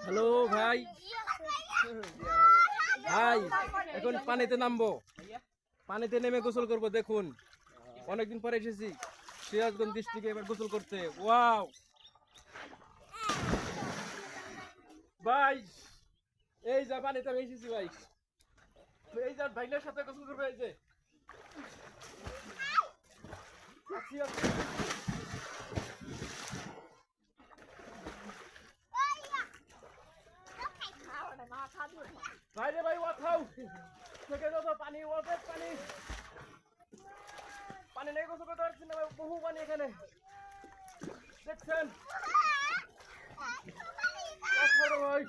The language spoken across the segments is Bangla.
হ্যালো ভাই ভাই, এখন পানিতে নামবো, পানিতে নেমে গোসল করব। দেখুন অনেকদিন পরে এসেছি সিরাজগঞ্জ ডিস্ট্রিক্টে এবার গোসল করতে। ওয়াও ভাই, এই যা পানিতে আমি এসেছি ভাই, এই যা ভাইনের সাথে গোসল করবো। এই যে আছি আছি। ভাই রে ভাই, ওঠাও থেকে যাও তো, পানি ওঠে, পানি পানি নেই, গোসল করতে পারছি না ভাই, বহু পানি এখানে দেখছেন। ভাই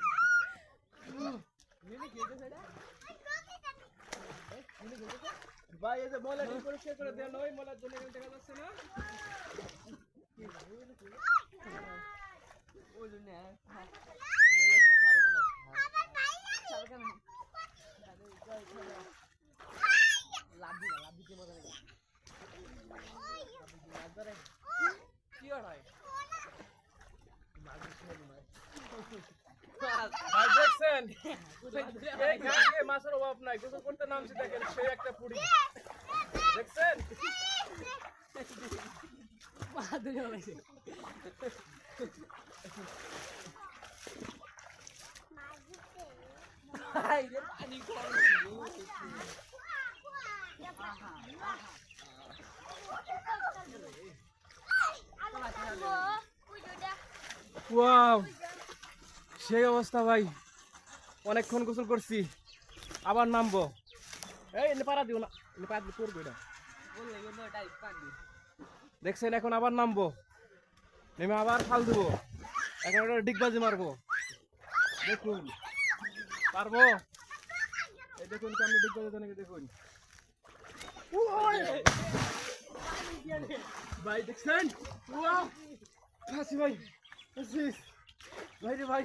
ভাই, এই যে ময়লা পরিষ্কার করে দেওয়া নয়, ময়লার জন্য এখানে দেখা যাচ্ছে না। কি হয় ভাই, দেখছেন এই ঘাটে মাছের অভাব নাই, গোসল করতে নামছি, দেখেন সেই একটা পুরি দেখছেন। ওয়াও, সেই অবস্থা ভাই, অনেকক্ষণ গোসল করছি, আবার নামবো। এই পাড়া দিও না, করবো এটা দেখছেন। এখন আবার নামবো, নেমে আবার খাল দেবো, এখন একটা ডিগবাজি মারবো। দেখুন পারবো, এই দেখুন কেমন ডিগবাজি নাকি, দেখুন ভাই, দেখছেন। হাসি ভাই, ভাই রে ভাই,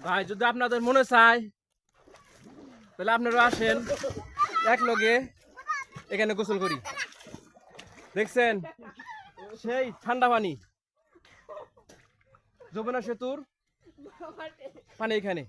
ভাই যদি আপনাদের মনে চায় তাহলে আপনারা আসেন, এক লগে এখানে গোসল করি। দেখছেন সেই ঠান্ডা পানি, যমুনা সেতুর পানি এখানে।